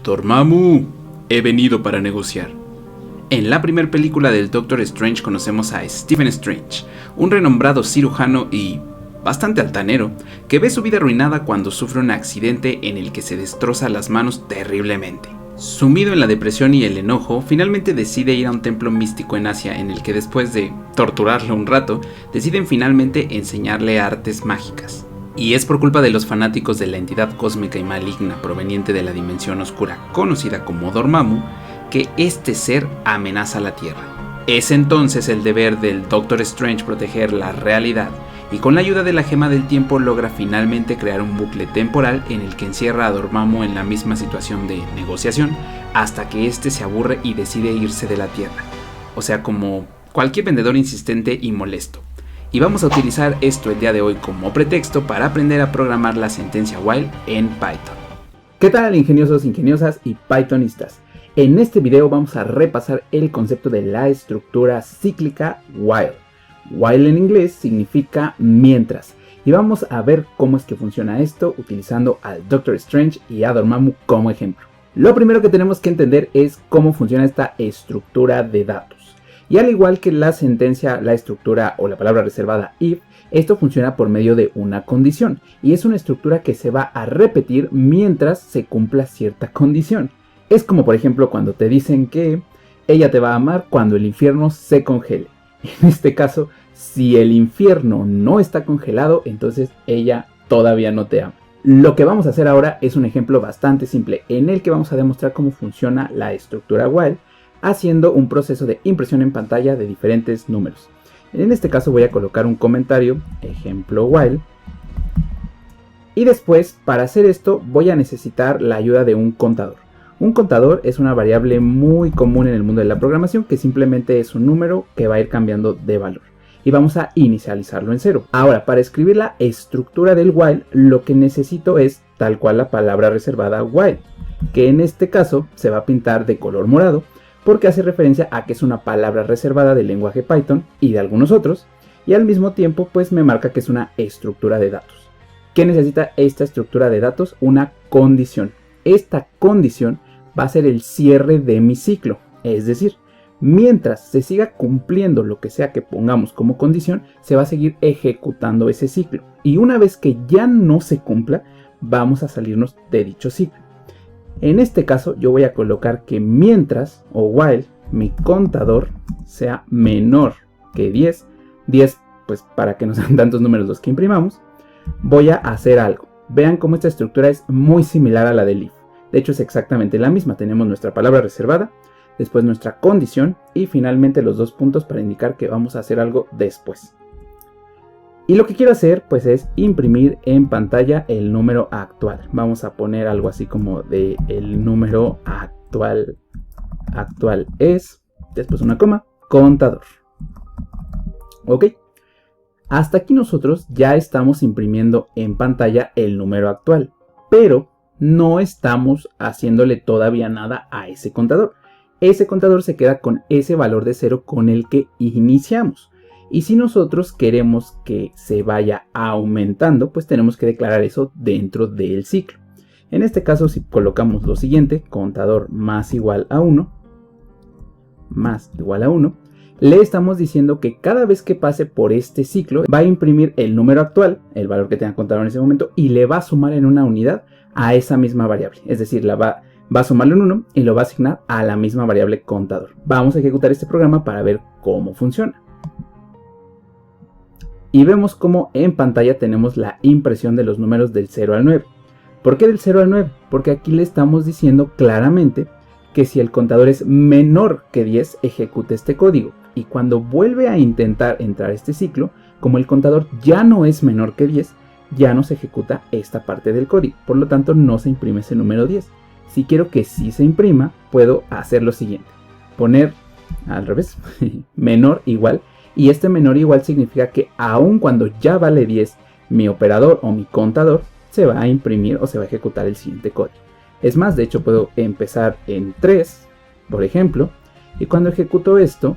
Dormammu, he venido para negociar. En la primera película del Doctor Strange conocemos a Stephen Strange, un renombrado cirujano y bastante altanero, que ve su vida arruinada cuando sufre un accidente en el que se destroza las manos terriblemente. Sumido en la depresión y el enojo, finalmente decide ir a un templo místico en Asia en el que después de torturarlo un rato, deciden finalmente enseñarle artes mágicas. Y es por culpa de los fanáticos de la entidad cósmica y maligna proveniente de la dimensión oscura conocida como Dormammu, que este ser amenaza la Tierra. Es entonces el deber del Doctor Strange proteger la realidad, y con la ayuda de la gema del tiempo logra finalmente crear un bucle temporal en el que encierra a Dormammu en la misma situación de negociación, hasta que este se aburre y decide irse de la Tierra. O sea, como cualquier vendedor insistente y molesto. Y vamos a utilizar esto el día de hoy como pretexto para aprender a programar la sentencia while en Python. ¿Qué tal, ingeniosos, ingeniosas y Pythonistas? En este video vamos a repasar el concepto de la estructura cíclica while. While en inglés significa mientras. Y vamos a ver cómo es que funciona esto utilizando al Doctor Strange y a Dormammu como ejemplo. Lo primero que tenemos que entender es cómo funciona esta estructura de datos. Y al igual que la sentencia, la estructura o la palabra reservada if, esto funciona por medio de una condición. Y es una estructura que se va a repetir mientras se cumpla cierta condición. Es como por ejemplo cuando te dicen que ella te va a amar cuando el infierno se congele. En este caso, si el infierno no está congelado, entonces ella todavía no te ama. Lo que vamos a hacer ahora es un ejemplo bastante simple en el que vamos a demostrar cómo funciona la estructura while, haciendo un proceso de impresión en pantalla de diferentes números. En este caso voy a colocar un comentario, ejemplo while, y después para hacer esto voy a necesitar la ayuda de un contador. Un contador es una variable muy común en el mundo de la programación que simplemente es un número que va a ir cambiando de valor. Y vamos a inicializarlo en 0. Ahora, para escribir la estructura del while, lo que necesito es tal cual la palabra reservada while, que en este caso se va a pintar de color morado, porque hace referencia a que es una palabra reservada del lenguaje Python y de algunos otros, y al mismo tiempo pues me marca que es una estructura de datos. ¿Qué necesita esta estructura de datos? Una condición. Esta condición va a ser el cierre de mi ciclo, es decir, mientras se siga cumpliendo lo que sea que pongamos como condición, se va a seguir ejecutando ese ciclo. Y una vez que ya no se cumpla, vamos a salirnos de dicho ciclo. En este caso yo voy a colocar que mientras o while mi contador sea menor que 10 pues para que no sean tantos números los que imprimamos, voy a hacer algo. Vean cómo esta estructura es muy similar a la del if. De hecho es exactamente la misma. Tenemos nuestra palabra reservada, después nuestra condición y finalmente los dos puntos para indicar que vamos a hacer algo después. Y lo que quiero hacer pues es imprimir en pantalla el número actual. Vamos a poner algo así como de el número actual es, después una coma, contador. Ok. Hasta aquí nosotros ya estamos imprimiendo en pantalla el número actual, pero no estamos haciéndole todavía nada a ese contador. Ese contador se queda con ese valor de 0 con el que iniciamos. Y si nosotros queremos que se vaya aumentando, pues tenemos que declarar eso dentro del ciclo. En este caso, si colocamos lo siguiente, contador más igual a 1, le estamos diciendo que cada vez que pase por este ciclo, va a imprimir el número actual, el valor que tenga contador en ese momento, y le va a sumar en una unidad a esa misma variable. Es decir, va a sumarle un 1 y lo va a asignar a la misma variable contador. Vamos a ejecutar este programa para ver cómo funciona. Y vemos cómo en pantalla tenemos la impresión de los números del 0 al 9. ¿Por qué del 0 al 9? Porque aquí le estamos diciendo claramente que si el contador es menor que 10, ejecute este código. Y cuando vuelve a intentar entrar a este ciclo, como el contador ya no es menor que 10, ya no se ejecuta esta parte del código. Por lo tanto, no se imprime ese número 10. Si quiero que sí se imprima, puedo hacer lo siguiente. Poner al revés, menor igual. Y este menor igual significa que aun cuando ya vale 10, mi operador o mi contador se va a imprimir o se va a ejecutar el siguiente código. Es más, de hecho puedo empezar en 3, por ejemplo, y cuando ejecuto esto,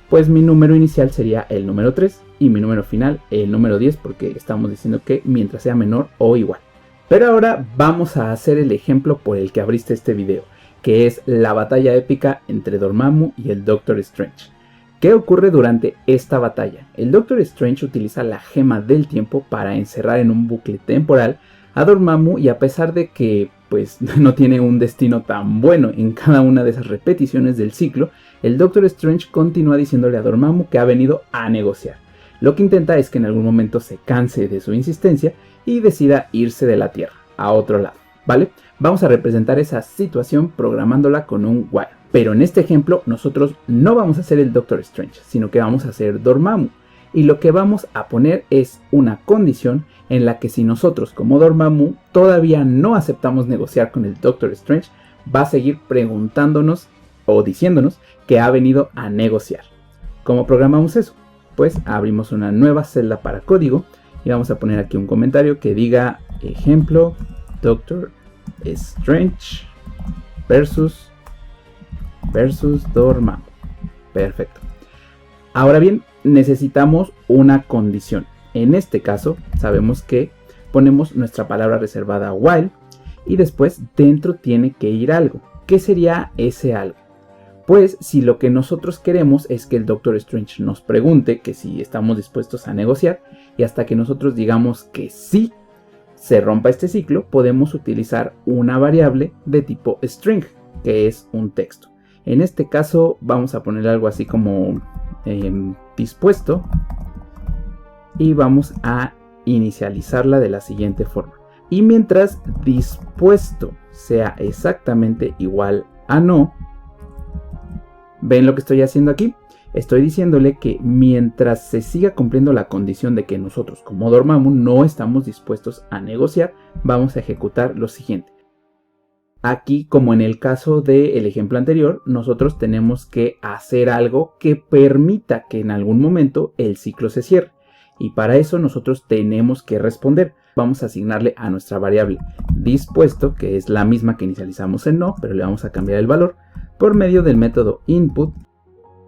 pues mi número inicial sería el número 3 y mi número final el número 10, porque estamos diciendo que mientras sea menor o igual. Pero ahora vamos a hacer el ejemplo por el que abriste este video, que es la batalla épica entre Dormammu y el Doctor Strange. ¿Qué ocurre durante esta batalla? El Doctor Strange utiliza la gema del tiempo para encerrar en un bucle temporal a Dormammu, y a pesar de que pues no tiene un destino tan bueno en cada una de esas repeticiones del ciclo, el Doctor Strange continúa diciéndole a Dormammu que ha venido a negociar. Lo que intenta es que en algún momento se canse de su insistencia y decida irse de la Tierra a otro lado, ¿vale? Vamos a representar esa situación programándola con un while. Pero en este ejemplo nosotros no vamos a ser el Doctor Strange, sino que vamos a ser Dormammu. Y lo que vamos a poner es una condición en la que si nosotros como Dormammu todavía no aceptamos negociar con el Doctor Strange, va a seguir preguntándonos o diciéndonos que ha venido a negociar. ¿Cómo programamos eso? Pues abrimos una nueva celda para código y vamos a poner aquí un comentario que diga ejemplo Doctor Strange versus Dormammu. Perfecto. Ahora bien, necesitamos una condición. En este caso, sabemos que ponemos nuestra palabra reservada while y después dentro tiene que ir algo. ¿Qué sería ese algo? Pues si lo que nosotros queremos es que el Doctor Strange nos pregunte que si estamos dispuestos a negociar, y hasta que nosotros digamos que sí se rompa este ciclo, podemos utilizar una variable de tipo string, que es un texto. En este caso vamos a poner algo así como dispuesto y vamos a inicializarla de la siguiente forma. Y mientras dispuesto sea exactamente igual a no, ¿ven lo que estoy haciendo aquí? Estoy diciéndole que mientras se siga cumpliendo la condición de que nosotros como Dormammu no estamos dispuestos a negociar, vamos a ejecutar lo siguiente. Aquí, como en el caso del ejemplo anterior, nosotros tenemos que hacer algo que permita que en algún momento el ciclo se cierre. Y para eso nosotros tenemos que responder. Vamos a asignarle a nuestra variable dispuesto, que es la misma que inicializamos en no, pero le vamos a cambiar el valor, por medio del método input.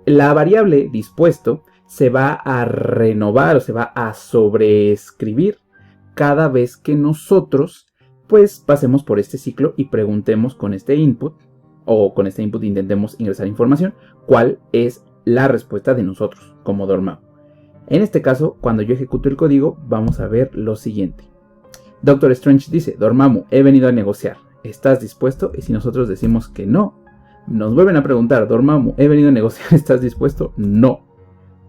La variable dispuesto se va a renovar o se va a sobreescribir cada vez que nosotros pues pasemos por este ciclo y preguntemos con este input, o con este input intentemos ingresar información, cuál es la respuesta de nosotros como Dormammu. En este caso, cuando yo ejecuto el código, vamos a ver lo siguiente. Doctor Strange dice: Dormammu, he venido a negociar, ¿estás dispuesto? Y si nosotros decimos que no, nos vuelven a preguntar: Dormammu, he venido a negociar, ¿estás dispuesto? No.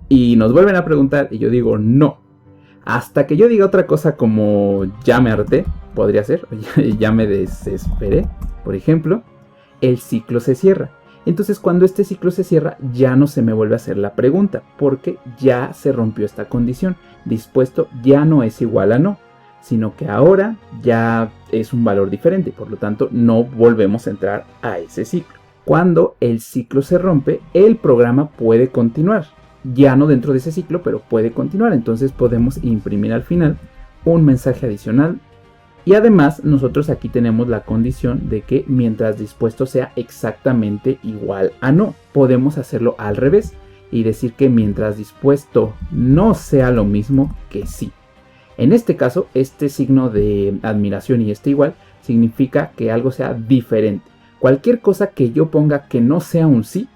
Y nos vuelven a preguntar y yo digo no. Hasta que yo diga otra cosa como ya me harté, podría ser, ya me desesperé, por ejemplo, el ciclo se cierra. Entonces cuando este ciclo se cierra ya no se me vuelve a hacer la pregunta, porque ya se rompió esta condición. Dispuesto ya no es igual a no, sino que ahora ya es un valor diferente, por lo tanto no volvemos a entrar a ese ciclo. Cuando el ciclo se rompe, el programa puede continuar. Ya no dentro de ese ciclo, pero puede continuar. Entonces podemos imprimir al final un mensaje adicional. Y además nosotros aquí tenemos la condición de que mientras dispuesto sea exactamente igual a no. Podemos hacerlo al revés y decir que mientras dispuesto no sea lo mismo que sí. En este caso, este signo de admiración y este igual significa que algo sea diferente. Cualquier cosa que yo ponga que no sea un sí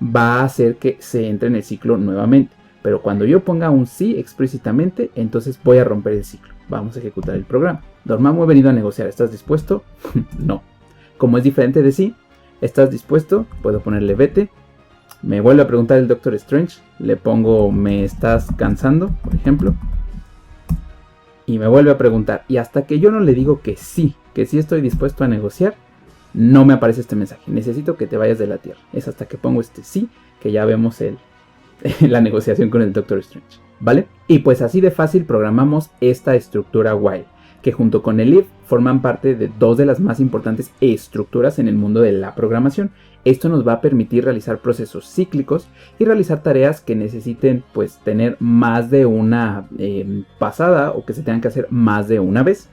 va a hacer que se entre en el ciclo nuevamente. Pero cuando yo ponga un sí explícitamente, entonces voy a romper el ciclo. Vamos a ejecutar el programa. Dormammu, he venido a negociar, ¿estás dispuesto? No. Como es diferente de sí, ¿estás dispuesto? Puedo ponerle vete. Me vuelve a preguntar el Doctor Strange. Le pongo ¿me estás cansando? Por ejemplo. Y me vuelve a preguntar. Y hasta que yo no le digo que sí estoy dispuesto a negociar, no me aparece este mensaje. Necesito que te vayas de la Tierra. Es hasta que pongo este sí que ya vemos la negociación con el Doctor Strange, ¿vale? Y pues así de fácil programamos esta estructura while, que junto con el if forman parte de dos de las más importantes estructuras en el mundo de la programación. Esto nos va a permitir realizar procesos cíclicos y realizar tareas que necesiten pues tener más de una pasada o que se tengan que hacer más de una vez.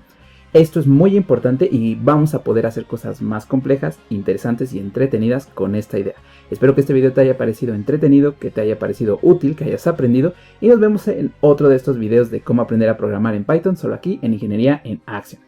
Esto es muy importante y vamos a poder hacer cosas más complejas, interesantes y entretenidas con esta idea. Espero que este video te haya parecido entretenido, que te haya parecido útil, que hayas aprendido, y nos vemos en otro de estos videos de cómo aprender a programar en Python, solo aquí en Ingeniería en Acción.